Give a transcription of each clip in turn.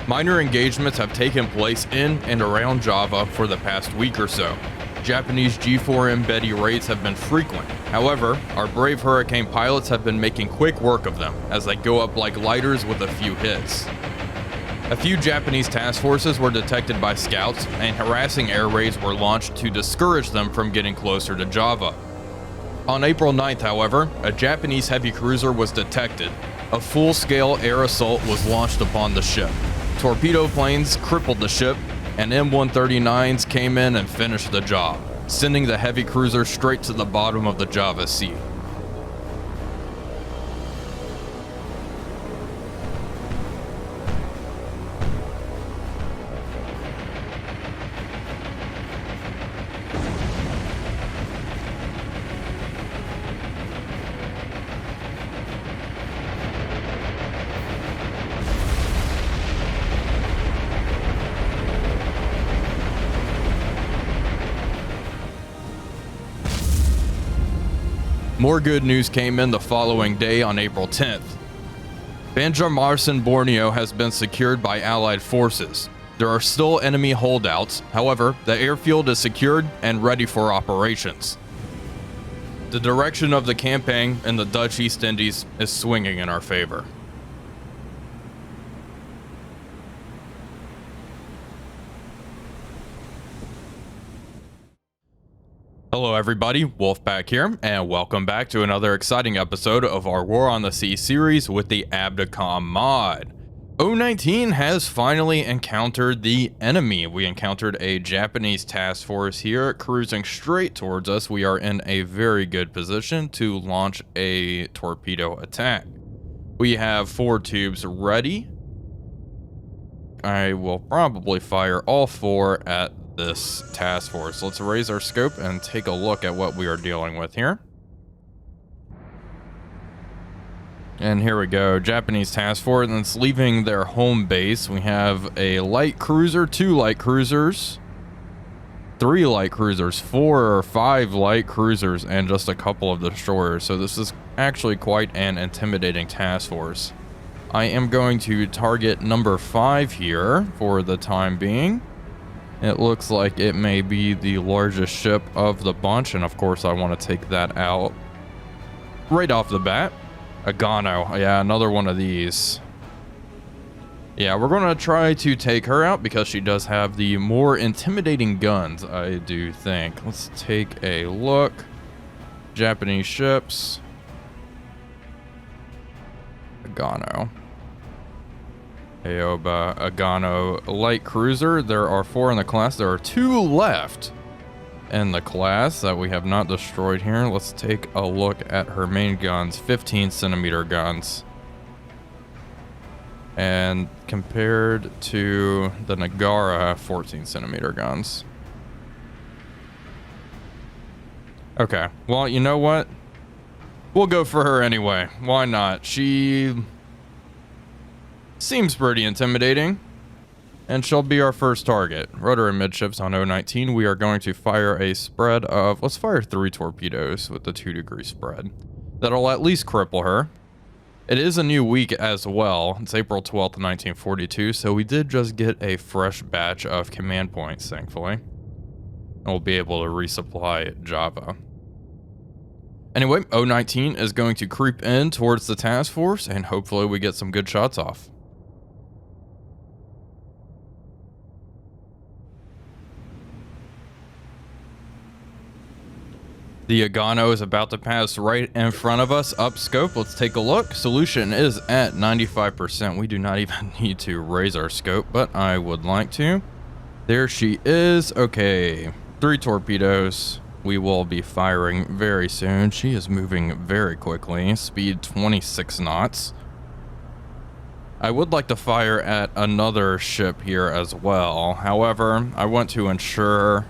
Minor engagements have taken place in and around Java for the past week or so. Japanese G4M Betty raids have been frequent. However, our brave Hurricane pilots have been making quick work of them as they go up like lighters with a few hits. A few Japanese task forces were detected by scouts, and harassing air raids were launched to discourage them from getting closer to Java. On April 9th, however, a Japanese heavy cruiser was detected. A full-scale air assault was launched upon the ship. Torpedo planes crippled the ship, and M139s came in and finished the job, sending the heavy cruiser straight to the bottom of the Java Sea. More good news came in the following day on April 10th. Banjarmasin, Borneo has been secured by Allied forces. There are still enemy holdouts, however, the airfield is secured and ready for operations. The direction of the campaign in the Dutch East Indies is swinging in our favor. Hello everybody, Wolf back here, and welcome back to another exciting episode of our War on the Sea series with the Abdicom mod. O19 has finally encountered the enemy. We encountered a Japanese task force here cruising straight towards us. We are in a very good position to launch a torpedo attack. We have 4 tubes ready. I will probably fire all 4 at this task force. Let's raise our scope and take a look at what we are dealing with here. And here we go, Japanese task force, and it's leaving their home base. We have a light cruiser, 2 light cruisers, 3 light cruisers, 4 or 5 light cruisers, and just a couple of destroyers. So this is actually quite an intimidating task force. I am going to target number 5 here for the time being. It looks like it may be the largest ship of the bunch, and of course I want to take that out right off the bat. Agano, yeah, another one of these. Yeah, we're going to try to take her out because she does have the more intimidating guns, I do think. Let's take a look. Japanese ships. Agano. Aoba Agano light cruiser. There are 4 in the class. There are 2 left in the class that we have not destroyed here. Let's take a look at her main guns. 15 centimeter guns. And compared to the Nagara, 14 centimeter guns. Okay, well, you know what? We'll go for her anyway. Why not? She seems pretty intimidating, and she'll be our first target. Rudder and midships on O19. We are going to fire a spread of, let's fire 3 torpedoes with the 2-degree spread. That'll at least cripple her. It is a new week as well. It's April 12th, 1942, so we did just get a fresh batch of command points, thankfully. And we'll be able to resupply Java. Anyway, O19 is going to creep in towards the task force, and hopefully we get some good shots off. The Agano is about to pass right in front of us. Up scope, let's take a look. Solution is at 95%. We do not even need to raise our scope, but I would like to. There she is. Okay, 3 torpedoes. We will be firing very soon. She is moving very quickly. Speed 26 knots. I would like to fire at another ship here as well. However, I want to ensure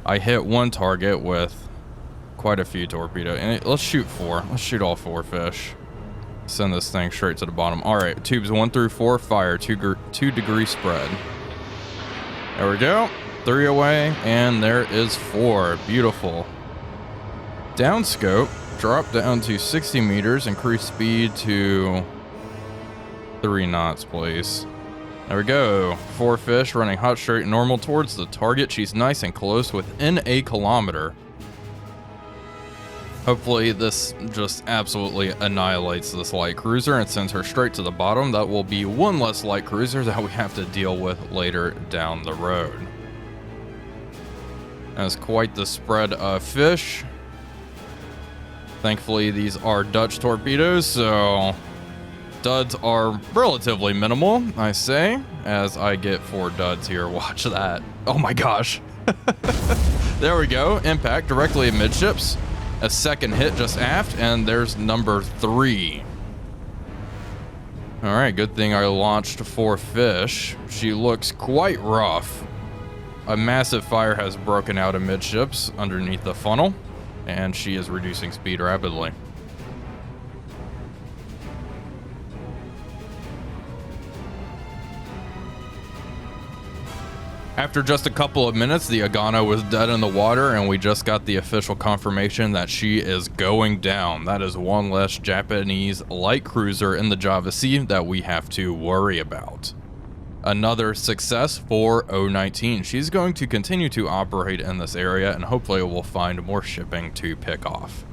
I hit one target with quite a few torpedoes. And let's shoot 4. Let's shoot all 4 fish. Send this thing straight to the bottom. All right, tubes 1 through 4, fire. 2-degree spread. There we go. 3 away, and there is 4. Beautiful. Down scope, drop down to 60 meters, increase speed to 3 knots, please. There we go. 4 fish running hot straight normal towards the target. She's nice and close within a kilometer. Hopefully this just absolutely annihilates this light cruiser and sends her straight to the bottom. That will be one less light cruiser that we have to deal with later down the road. That's quite the spread of fish. Thankfully, these are Dutch torpedoes, so duds are relatively minimal, I say, as I get 4 duds here. Watch that. Oh my gosh. There we go. Impact directly amidships. A second hit just aft, and there's number 3. All right, good thing I launched 4 fish. She looks quite rough. A massive fire has broken out amidships underneath the funnel, and she is reducing speed rapidly. After just a couple of minutes, the Agano was dead in the water, and we just got the official confirmation that she is going down. That is one less Japanese light cruiser in the Java Sea that we have to worry about. Another success for 019. She's going to continue to operate in this area, and hopefully we'll find more shipping to pick off.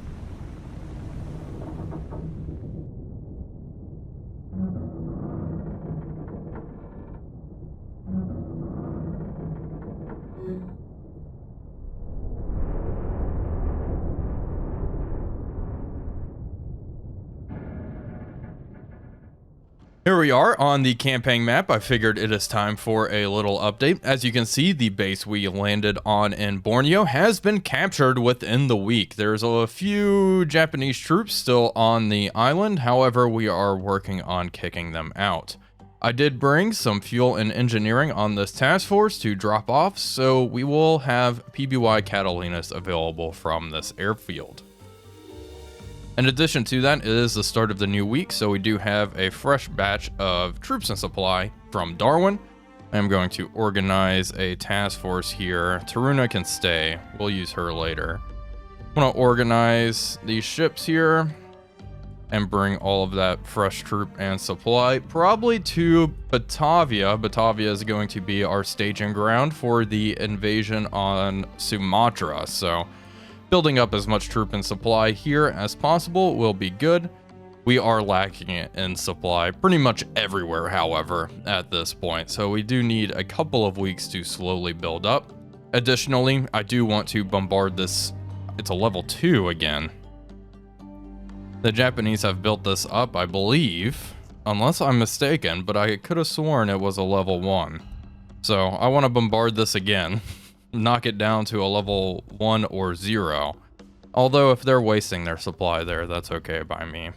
Here we are on the campaign map. I figured it is time for a little update. As you can see, the base we landed on in Borneo has been captured within the week. There's a few Japanese troops still on the island. However, we are working on kicking them out. I did bring some fuel and engineering on this task force to drop off, so we will have PBY Catalinas available from this airfield. In addition to that, it is the start of the new week, so we do have a fresh batch of troops and supply from Darwin. I'm going to organize a task force here. Taruna can stay. We'll use her later. I'm going to organize these ships here and bring all of that fresh troop and supply probably to Batavia. Batavia is going to be our staging ground for the invasion on Sumatra, so building up as much troop and supply here as possible will be good. We are lacking it in supply pretty much everywhere, however, at this point, so we do need a couple of weeks to slowly build up. Additionally, I do want to bombard this. It's a level 2 again. The Japanese have built this up, I believe, unless I'm mistaken, but I could have sworn it was a level 1. So I want to bombard this again. Knock it down to a level 1 or 0. Although if they're wasting their supply there, that's okay by me.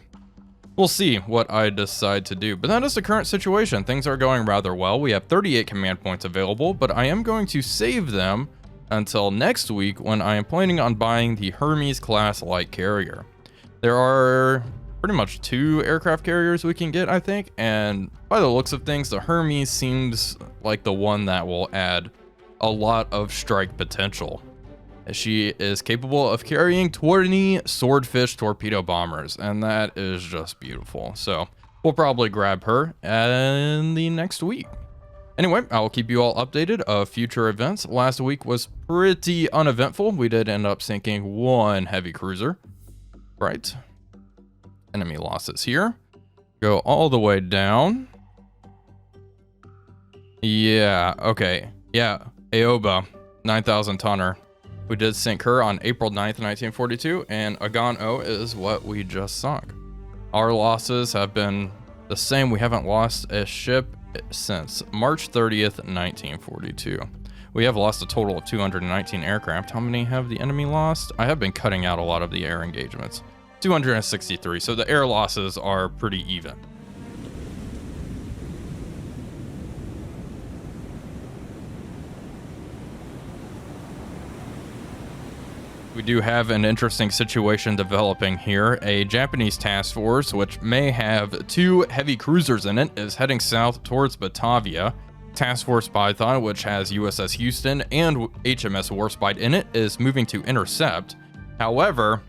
We'll see what I decide to do, but that is the current situation. Things are going rather well. We have 38 command points available, but I am going to save them until next week when I am planning on buying the Hermes class light carrier. There are pretty much 2 aircraft carriers we can get, I think, and by the looks of things, the Hermes seems like the one that will add a lot of strike potential. She is capable of carrying 20 swordfish torpedo bombers, and that is just beautiful. So we'll probably grab her in the next week. Anyway, I will keep you all updated of future events. Last week was pretty uneventful. We did end up sinking 1 heavy cruiser. Right. Enemy losses here. Go all the way down. Yeah, okay. Yeah. Aoba, 9,000 tonner. We did sink her on April 9th, 1942, and Agano is what we just sunk. Our losses have been the same. We haven't lost a ship since March 30th, 1942. We have lost a total of 219 aircraft. How many have the enemy lost? I have been cutting out a lot of the air engagements. 263, so the air losses are pretty even. We do have an interesting situation developing here. A Japanese task force, which may have 2 heavy cruisers in it, is heading south towards Batavia. Task Force Python, which has USS Houston and HMS Warspite in it, is moving to intercept. However,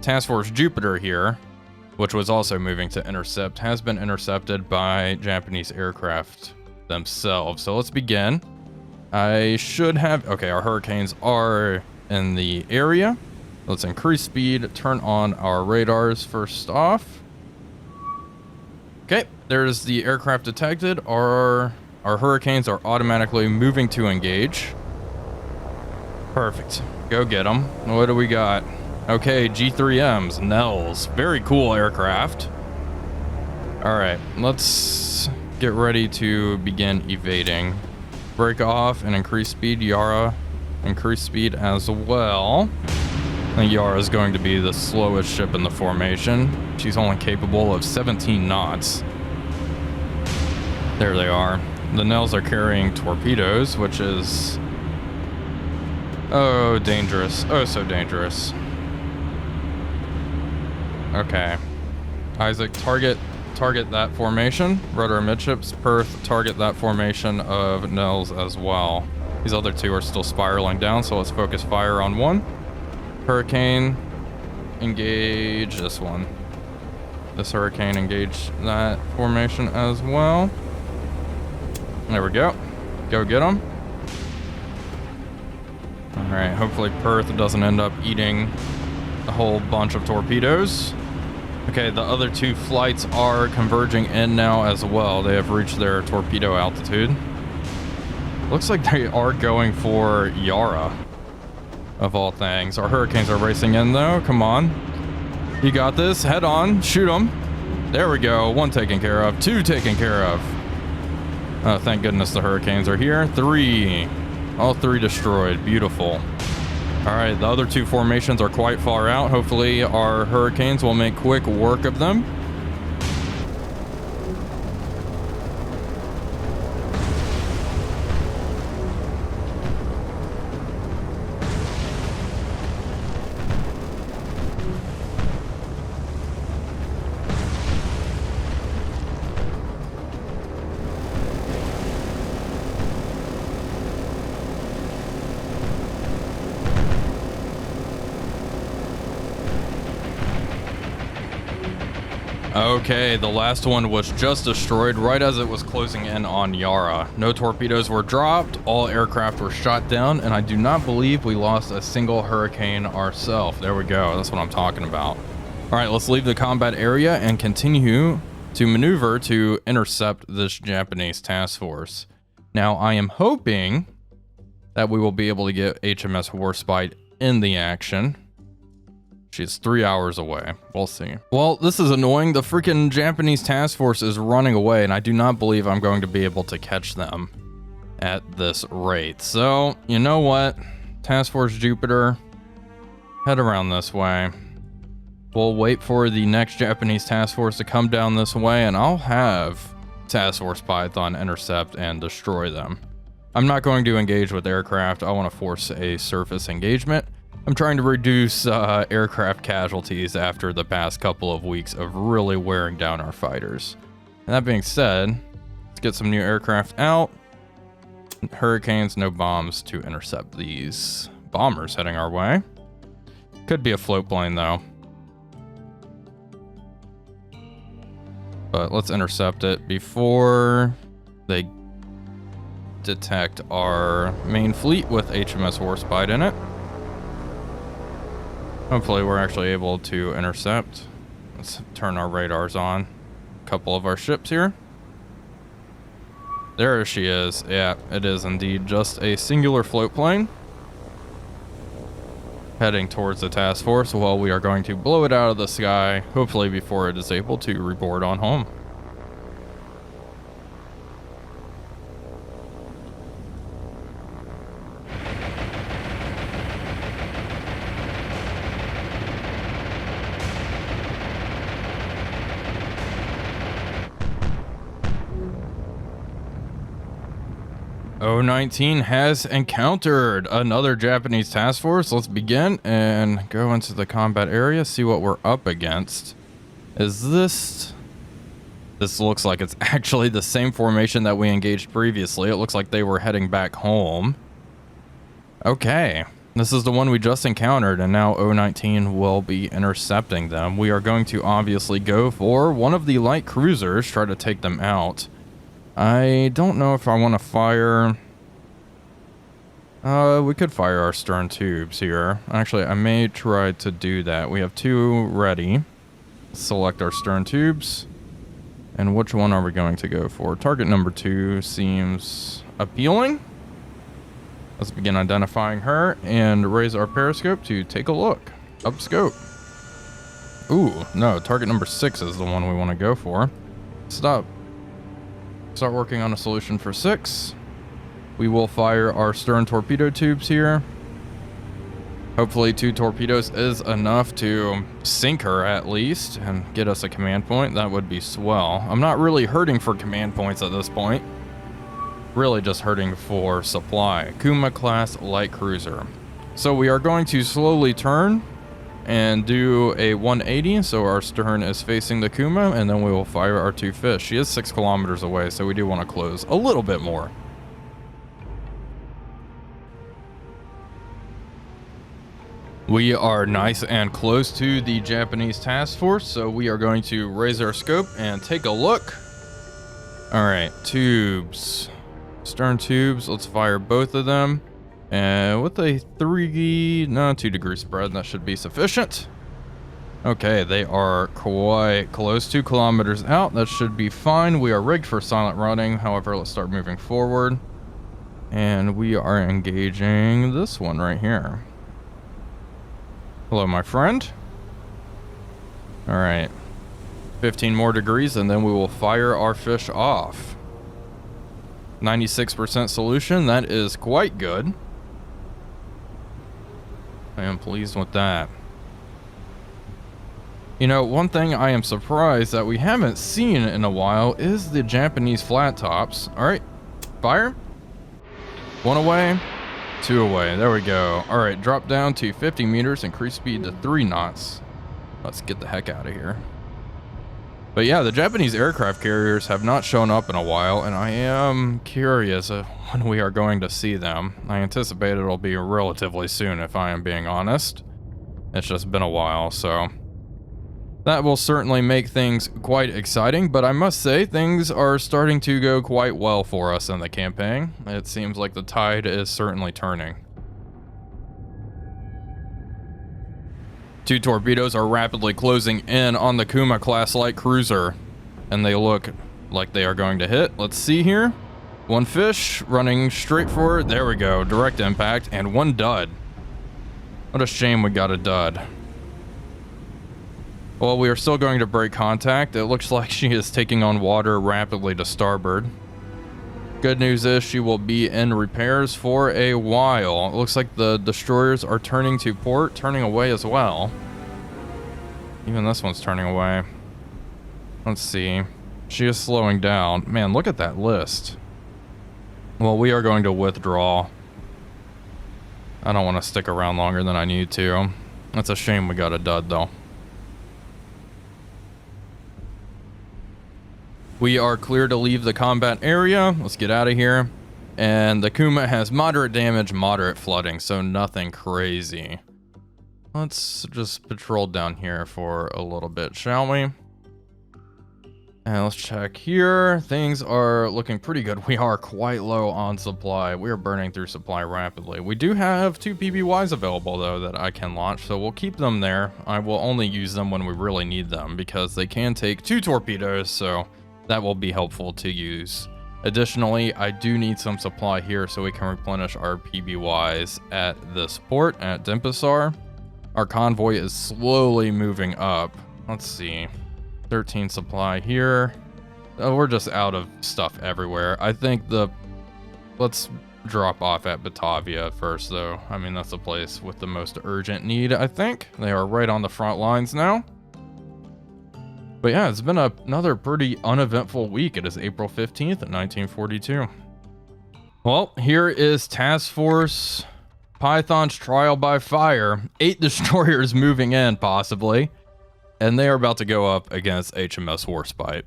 Task Force Jupiter here, which was also moving to intercept, has been intercepted by Japanese aircraft themselves. So let's begin. I should have... Okay, our hurricanes are in the area. Let's increase speed, turn on our radars first off. Okay, there's the aircraft detected. Our hurricanes are automatically moving to engage. Perfect. Go get them. What do we got? Okay, G3Ms, Nels. Very cool aircraft. All right, let's get ready to begin evading. Break off and increase speed. Yara, increase speed as well. I think Yara is going to be the slowest ship in the formation. She's only capable of 17 knots. There they are. The Nels are carrying torpedoes, which is... oh, dangerous. Oh, so dangerous. Okay. Isaac, target that formation. Rudder midships. Perth, target that formation of Nels as well. These other two are still spiraling down, so let's focus fire on one. Hurricane, engage this one. This hurricane, engage that formation as well. There we go. Go get them. All right, hopefully Perth doesn't end up eating a whole bunch of torpedoes. Okay, the other two flights are converging in now as well. They have reached their torpedo altitude. Looks like they are going for Yara, of all things. Our hurricanes are racing in though. Come on. You got this. Head on. Shoot them. There we go. One taken care of. Two taken care of. Oh, thank goodness the hurricanes are here. Three. All three destroyed. Beautiful. All right, the other two formations are quite far out. Hopefully our hurricanes will make quick work of them. Okay, the last one was just destroyed right as it was closing in on Yara. No torpedoes were dropped, all aircraft were shot down, and I do not believe we lost a single hurricane ourselves. There we go, that's what I'm talking about. All right, let's leave the combat area and continue to maneuver to intercept this Japanese task force. Now, I am hoping that we will be able to get HMS Warspite in the action. She's 3 hours away. We'll see. Well, this is annoying. The freaking Japanese task force is running away, and I do not believe I'm going to be able to catch them at this rate. So, you know what? Task Force Jupiter, head around this way. We'll wait for the next Japanese task force to come down this way, and I'll have Task Force Python intercept and destroy them. I'm not going to engage with aircraft. I want to force a surface engagement. I'm trying to reduce aircraft casualties after the past couple of weeks of really wearing down our fighters. And that being said, let's get some new aircraft out. Hurricanes, no bombs to intercept these bombers heading our way. Could be a float plane though. But let's intercept it before they detect our main fleet with HMS Warspite in it. Hopefully we're actually able to intercept. Let's turn our radars on. A couple of our ships here. There she is. Yeah, it is indeed just a singular float plane. Heading towards the task force while we are going to blow it out of the sky, hopefully before it is able to reboard on home. O19 has encountered another Japanese task force. Let's begin and go into the combat area, see what we're up against. Is this looks like it's actually the same formation that we engaged previously. It looks like they were heading back home. Okay, this is the one we just encountered, and now O19 will be intercepting them. We are going to obviously go for one of the light cruisers, try to take them out. I don't know if I want to fire... we could fire our stern tubes here. Actually, I may try to do that. We have 2 ready. Select our stern tubes. And which one are we going to go for? Target number 2 seems appealing. Let's begin identifying her and raise our periscope to take a look. Up scope. Ooh, no, target number 6 is the one we want to go for. Start working on a solution for 6. We will fire our stern torpedo tubes here. Hopefully 2 torpedoes is enough to sink her at least and get us a command point. That would be swell. I'm not really hurting for command points at this point. Really just hurting for supply. Kuma class light cruiser. So we are going to slowly turn and do a 180, so our stern is facing the Kuma, and then we will fire our 2 fish. She is 6 kilometers away, so we do want to close a little bit more. We are nice and close to the Japanese task force, so we are going to raise our scope and take a look. All right, tubes. Stern tubes, let's fire both of them. And with a 2 degree spread, that should be sufficient. Okay, they are quite close, 2 kilometers out. That should be fine. We are rigged for silent running. However, let's start moving forward. And we are engaging this one right here. Hello, my friend. All right, 15 more degrees, and then we will fire our fish off. 96% solution, that is quite good. I am pleased with that. You know, one thing I am surprised that we haven't seen in a while is the Japanese flat tops. All right, fire. 1 away, 2 away, there we go. All right, drop down to 50 meters, increase speed to 3 knots. Let's get the heck out of here. But yeah, the Japanese aircraft carriers have not shown up in a while, and I am curious when we are going to see them. I anticipate it'll be relatively soon, if I am being honest. It's just been a while, so that will certainly make things quite exciting, but I must say things are starting to go quite well for us in the campaign. It seems like the tide is certainly turning. 2 torpedoes are rapidly closing in on the Kuma class light cruiser, and they look like they are going to hit. Let's see here. 1 fish running straight for it. There we go. Direct impact and 1 dud. What a shame we got a dud. Well, we are still going to break contact. It looks like she is taking on water rapidly to starboard. Good news is she will be in repairs for a while. It looks like the destroyers are turning to port, turning away as well. Even this one's turning away. Let's see. She is slowing down. Man, look at that list. Well, we are going to withdraw. I don't want to stick around longer than I need to. It's a shame we got a dud, though. We are clear to leave the combat area. Let's get out of here. And the Kuma has moderate damage, moderate flooding, so nothing crazy. Let's just patrol down here for a little bit, shall we? And let's check here. Things are looking pretty good. We are quite low on supply. We are burning through supply rapidly. We do have 2 PBYs available, though, that I can launch, so we'll keep them there. I will only use them when we really need them, because they can take 2 torpedoes, so that will be helpful to use. Additionally, I do need some supply here so we can replenish our PBYs at this port at Denpasar. Our convoy is slowly moving up. Let's see. 13 supply here. Oh, we're just out of stuff everywhere. I think let's drop off at Batavia first, though. I mean, that's the place with the most urgent need, I think. They are right on the front lines now. But yeah, it's been another pretty uneventful week. It is April 15th, 1942. Well, here is Task Force Python's Trial by Fire. 8 destroyers moving in, possibly. And they are about to go up against HMS Warspite.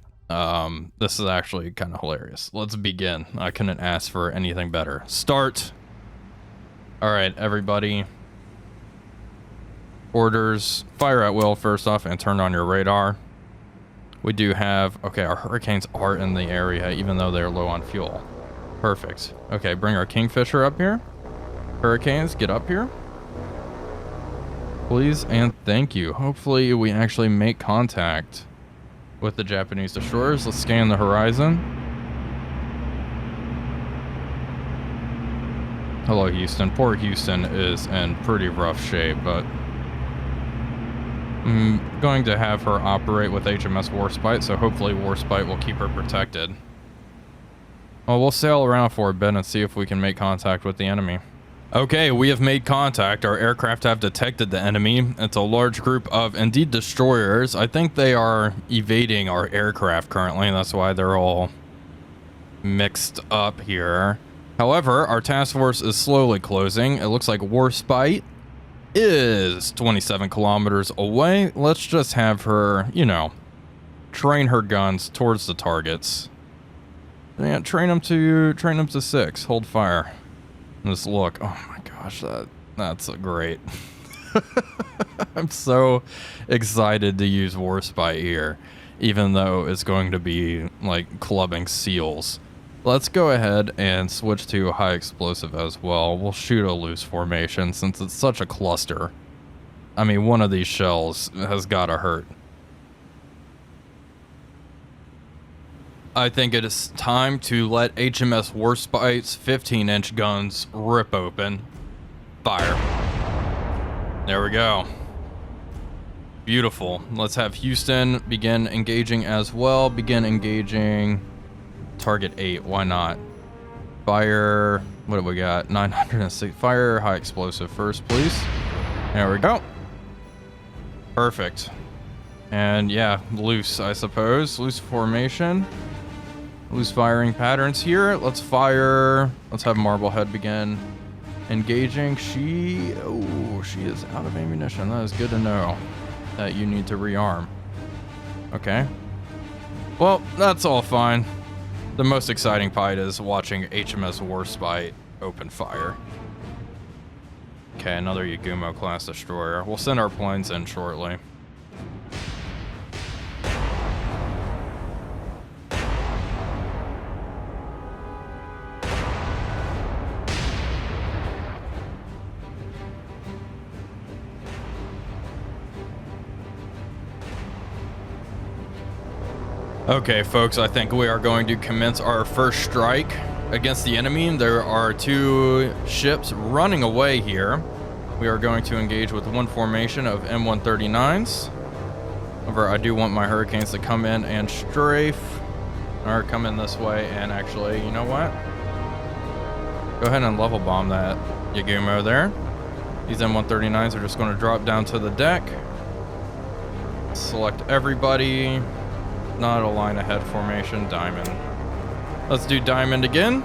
This is actually kind of hilarious. Let's begin. I couldn't ask for anything better. Start. All right, everybody. Orders. Fire at will, first off, and turn on your radar. We do have, okay, our hurricanes are in the area, even though they're low on fuel. Perfect. Okay, bring our Kingfisher up here. Hurricanes, get up here. Please and thank you. Hopefully we actually make contact with the Japanese destroyers. Let's scan the horizon. Hello, Houston. Poor Houston is in pretty rough shape, but I'm going to have her operate with HMS Warspite, so hopefully Warspite will keep her protected. Well, we'll sail around for a bit and see if we can make contact with the enemy. Okay, we have made contact. Our aircraft have detected the enemy. It's a large group of, indeed, destroyers. I think they are evading our aircraft currently, and that's why they're all mixed up here. However, our task force is slowly closing. It looks like Warspite is 27 kilometers away. Let's just have her, you know, train her guns towards the targets. Yeah, train them to 6. Hold fire. Just look. Oh my gosh, that's great. I'm so excited to use Warspite here, even though it's going to be like clubbing seals. Let's go ahead and switch to high explosive as well. We'll shoot a loose formation since it's such a cluster. I mean, one of these shells has got to hurt. I think it is time to let HMS Warspite's 15-inch guns rip open. Fire. There we go. Beautiful. Let's have Houston begin engaging as well. Begin engaging target 8. Why not? Fire. What do we got? 906. Fire high explosive first, please. There we go. Perfect. And yeah, loose, I suppose. Loose formation. Loose firing patterns here. Let's fire. Let's have Marblehead begin engaging. She is out of ammunition. That is good to know that you need to rearm. Okay. Well, that's all fine. The most exciting part is watching HMS Warspite open fire. Okay, another Yagumo class destroyer. We'll send our planes in shortly. Okay, folks, I think we are going to commence our first strike against the enemy. There are 2 ships running away here. We are going to engage with one formation of M139s. However, I do want my Hurricanes to come in and strafe, or come in this way, and actually, you know what? Go ahead and level bomb that Yagumo there. These M139s are just going to drop down to the deck. Select everybody. Not a line ahead formation. Diamond. Let's do diamond again.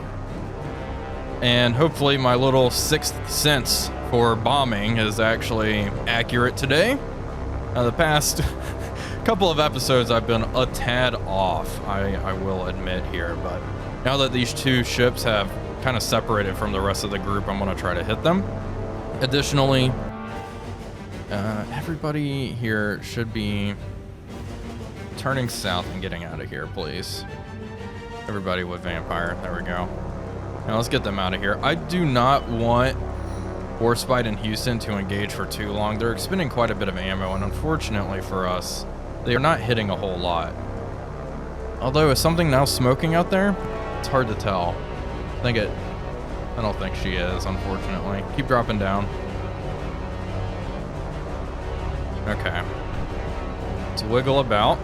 And hopefully my little 6th sense for bombing is actually accurate today. The past couple of episodes I've been a tad off, I will admit here, but now that these 2 ships have kind of separated from the rest of the group, I'm going to try to hit them. Additionally, everybody here should be turning south and getting out of here, please. Everybody with Vampire. There we go. Now let's get them out of here. I do not want Warspite and Houston to engage for too long. They're expending quite a bit of ammo, and unfortunately for us, they are not hitting a whole lot. Although, is something now smoking out there? It's hard to tell. I don't think she is, unfortunately. Keep dropping down. Okay. Let's wiggle about.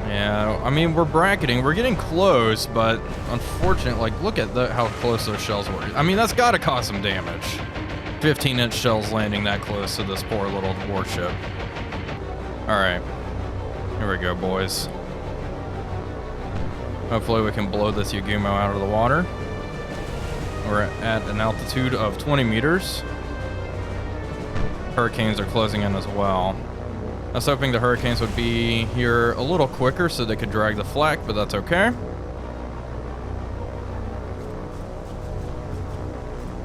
Yeah, I mean, we're bracketing. We're getting close, but unfortunately, like, look at how close those shells were. I mean, that's got to cause some damage. 15-inch shells landing that close to this poor little warship. All right. Here we go, boys. Hopefully we can blow this Yagumo out of the water. We're at an altitude of 20 meters. Hurricanes are closing in as well. I was hoping the Hurricanes would be here a little quicker so they could drag the flak, but that's okay.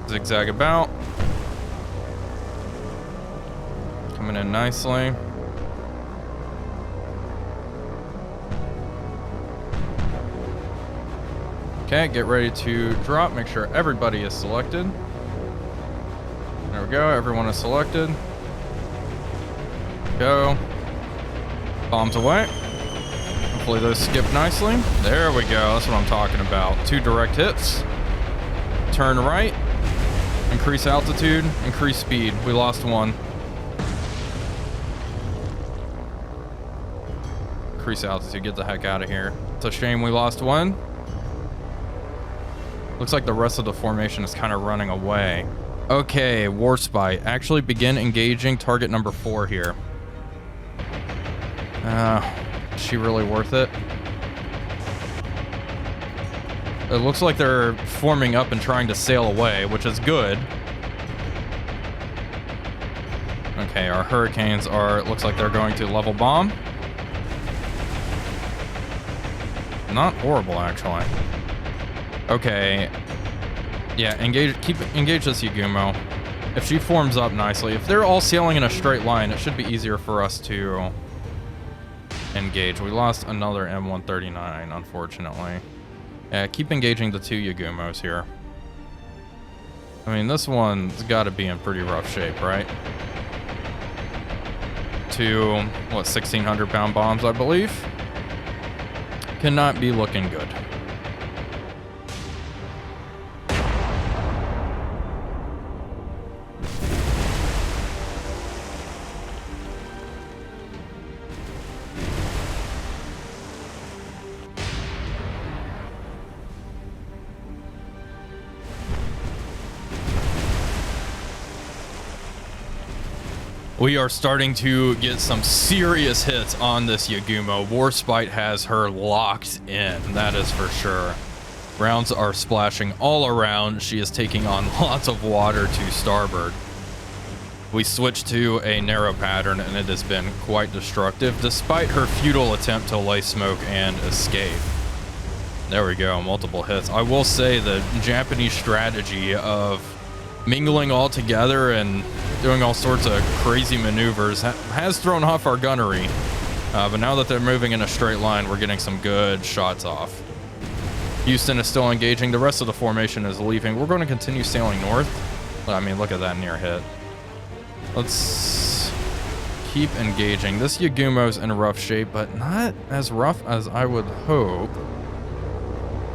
Zigzag about. Coming in nicely. Okay, get ready to drop. Make sure everybody is selected. There we go. Everyone is selected. Go. Bombs away. Hopefully those skip nicely. There we go. That's what I'm talking about. 2 direct hits. Turn right. Increase altitude. Increase speed. We lost 1. Increase altitude. Get the heck out of here. It's a shame we lost 1. Looks like the rest of the formation is kind of running away. Okay, Warspite. Actually begin engaging target number 4 here. Is she really worth it? It looks like they're forming up and trying to sail away, which is good. Okay, our hurricanes are, looks like they're going to level bomb. Not horrible, actually. Okay. Yeah, engage this Yagumo. If she forms up nicely, if they're all sailing in a straight line, it should be easier for us to engage. We lost another M139, unfortunately. Yeah, keep engaging the 2 Yagumos here. I mean, this one's got to be in pretty rough shape, right? 2, what, 1,600-pound bombs, I believe? Cannot be looking good. We are starting to get some serious hits on this Yagumo. Warspite has her locked in, that is for sure. Rounds are splashing all around. She is taking on lots of water to starboard. We switched to a narrow pattern and it has been quite destructive, despite her futile attempt to lay smoke and escape. There we go, multiple hits. I will say the Japanese strategy of mingling all together and doing all sorts of crazy maneuvers has thrown off our gunnery. But now that they're moving in a straight line, we're getting some good shots off. Houston is still engaging. The rest of the formation is leaving. We're going to continue sailing north. I mean, look at that near hit. Let's keep engaging. This Yagumo's in rough shape, but not as rough as I would hope.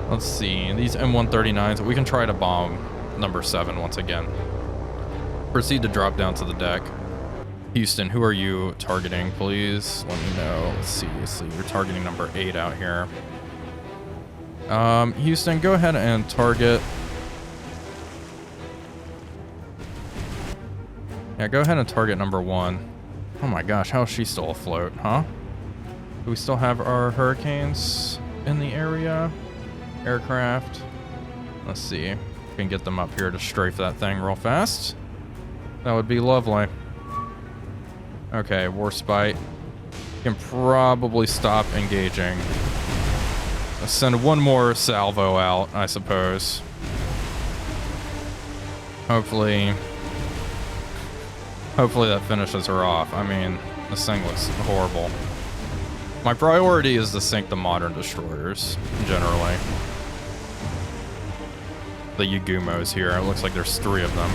Let's see. These M139s, we can try to bomb number 7 once again. Proceed to drop down to the deck. Houston, who are you targeting, please? Let me know. Let's see. So you're targeting number 8 out here. Houston, go ahead and target. Yeah, go ahead and target number 1. Oh my gosh, how is she still afloat, huh? Do we still have our hurricanes in the area? Aircraft. Let's see. We can get them up here to strafe that thing real fast. That would be lovely. Okay, Warspite. Can probably stop engaging. Let's send one more salvo out, I suppose. Hopefully that finishes her off. I mean, this thing looks horrible. My priority is to sink the modern destroyers, generally. The Yagumos here. It looks like there's 3 of them.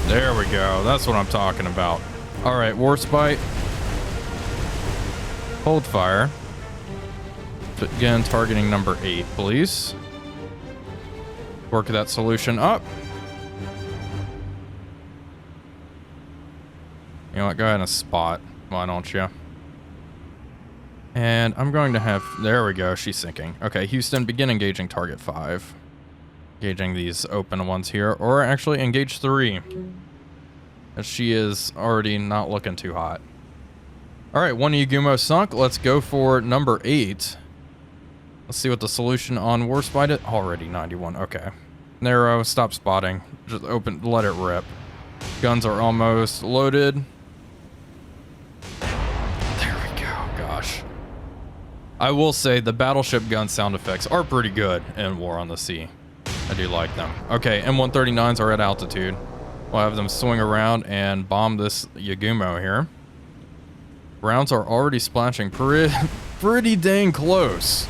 There we go. That's what I'm talking about. All right, Warspite. Hold fire. Again, targeting number 8, please. Work that solution up. You know what? Go ahead and spot. Why don't you? And I'm going to have... There we go. She's sinking. Okay, Houston, begin engaging target 5. Engaging these open ones here. Or actually, engage 3. As she is already not looking too hot. Alright, 1 Yagumo sunk. Let's go for number 8. Let's see what the solution on Warspite is. Already 91. Okay. Narrow. Stop spotting. Just open. Let it rip. Guns are almost loaded. There we go. Gosh. I will say the battleship gun sound effects are pretty good in War on the Sea. I do like them. Okay, M139s are at altitude. We'll have them swing around and bomb this Yagumo here. Rounds are already splashing pretty dang close.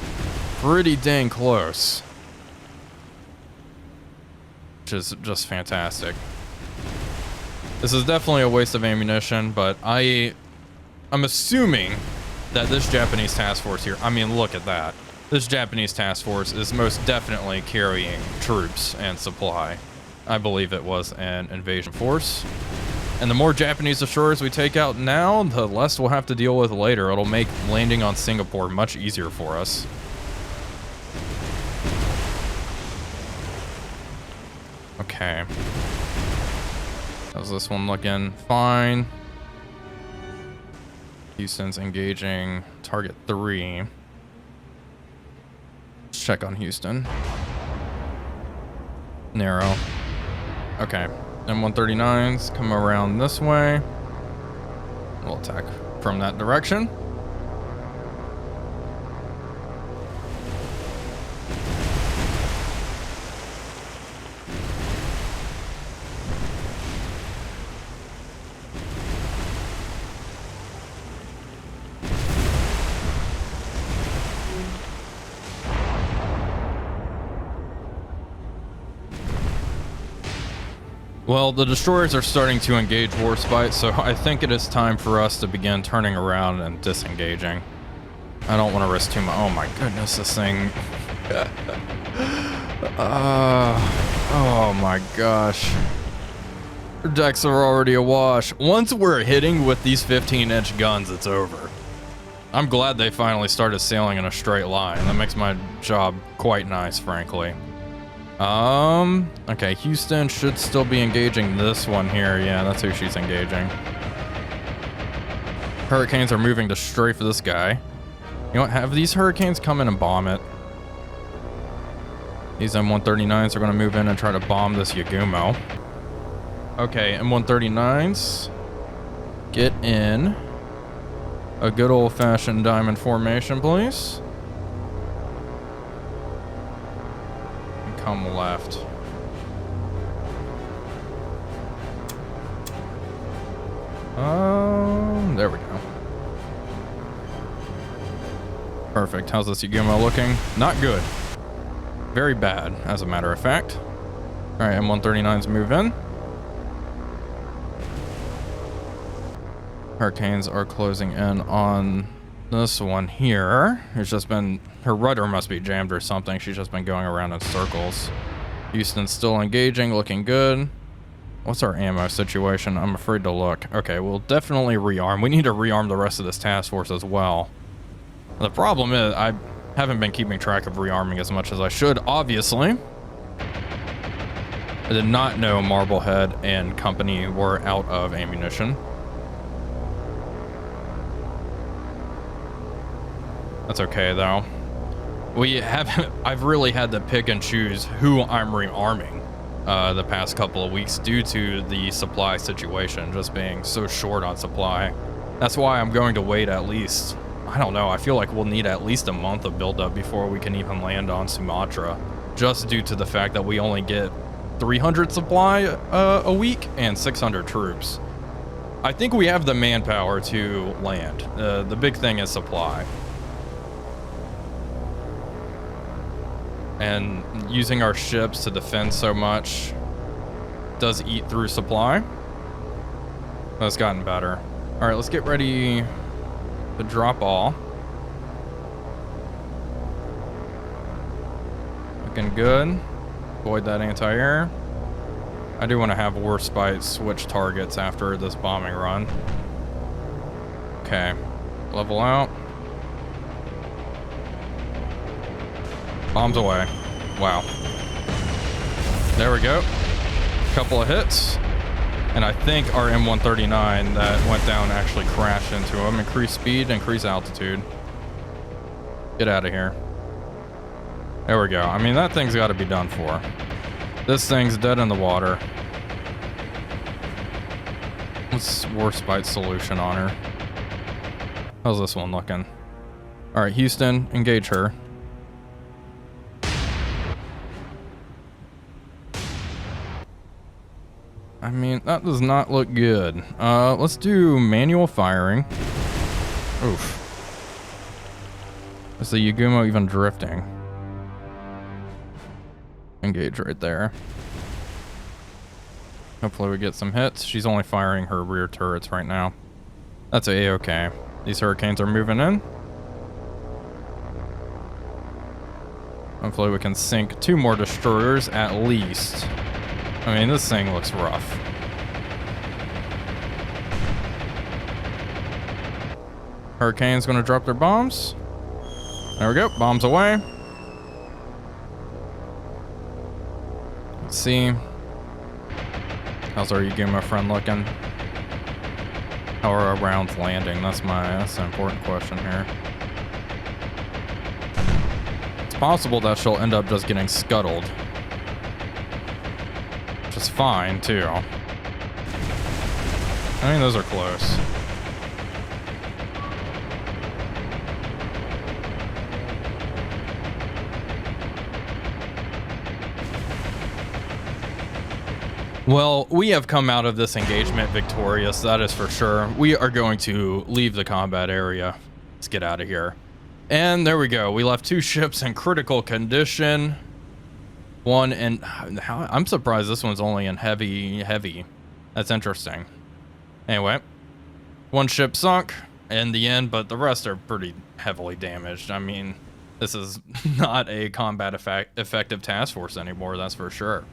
Pretty dang close. which is just fantastic. This is definitely a waste of ammunition, but I'm assuming that this Japanese task force here, I mean, look at that. This Japanese task force is most definitely carrying troops and supply. I believe it was an invasion force. And the more Japanese destroyers we take out now, the less we'll have to deal with later. It'll make landing on Singapore much easier for us. Okay. How's this one looking? Fine. Houston's engaging target 3. Let's check on Houston. Narrow. Okay. M139s come around this way. We'll attack from that direction. Well, the destroyers are starting to engage Warspite, so I think it is time for us to begin turning around and disengaging. I don't want to risk too much. Oh my goodness, this thing. Oh my gosh. Our decks are already awash. Once we're hitting with these 15-inch guns, it's over. I'm glad they finally started sailing in a straight line. That makes my job quite nice, frankly. Okay, Houston should still be engaging this one here. Yeah, that's who she's engaging. Hurricanes are moving to strafe this guy. You know what? Have these Hurricanes come in and bomb it. These M139s are going to move in and try to bomb this Yagumo. Okay, M139s. Get in. A good old-fashioned diamond formation, please. Come left. There we go. Perfect. How's this Yagumo looking? Not good. Very bad, as a matter of fact. All right, M139s move in. Hurricanes are closing in on this one here. It's just been, her rudder must be jammed or something. She's just been going around in circles. Houston's still engaging, looking good. What's our ammo situation? I'm afraid to look. Okay, we'll definitely rearm. We need to rearm the rest of this task force as well. The problem is I haven't been keeping track of rearming as much as I should, obviously. I did not know Marblehead and company were out of ammunition. That's okay though. I've really had to pick and choose who I'm rearming the past couple of weeks due to the supply situation just being so short on supply. That's why I'm going to wait at least, I don't know, I feel like we'll need at least a month of buildup before we can even land on Sumatra, just due to the fact that we only get 300 supply a week and 600 troops. I think we have the manpower to land. The big thing is supply. And using our ships to defend so much does eat through supply. That's gotten better. All right, let's get ready to drop all. Looking good. Avoid that anti-air. I do want to have Warspite switch targets after this bombing run. Okay, level out. Bombs away. Wow. There we go. Couple of hits. And I think our M139 that went down actually crashed into him. Increase speed, increase altitude. Get out of here. There we go. I mean, that thing's got to be done for. This thing's dead in the water. What's Warspite's solution on her? How's this one looking? All right, Houston, engage her. I mean, that does not look good. Let's do manual firing. Oof. Is the Yagumo even drifting? Engage right there. Hopefully we get some hits. She's only firing her rear turrets right now. That's a-okay. These hurricanes are moving in. Hopefully we can sink 2 more destroyers at least. I mean, this thing looks rough. Hurricane's gonna drop their bombs. There we go, bombs away. Let's see. How's our Yaguma friend looking? How are our rounds landing? That's an important question here. It's possible that she'll end up just getting scuttled. Which is fine, too. I mean, those are close. Well, we have come out of this engagement victorious, that is for sure. We are going to leave the combat area. Let's get out of here. And there we go. We left 2 ships in critical condition. One in... I'm surprised this one's only in heavy. That's interesting. Anyway, 1 ship sunk in the end, but the rest are pretty heavily damaged. I mean, this is not a combat effective task force anymore, that's for sure.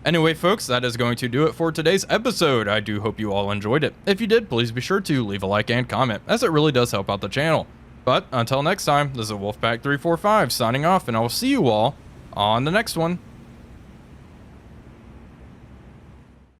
Anyway, folks, that is going to do it for today's episode. I do hope you all enjoyed it. If you did, please be sure to leave a like and comment, as it really does help out the channel. But until next time, this is Wolfpack345 signing off, and I will see you all on the next one.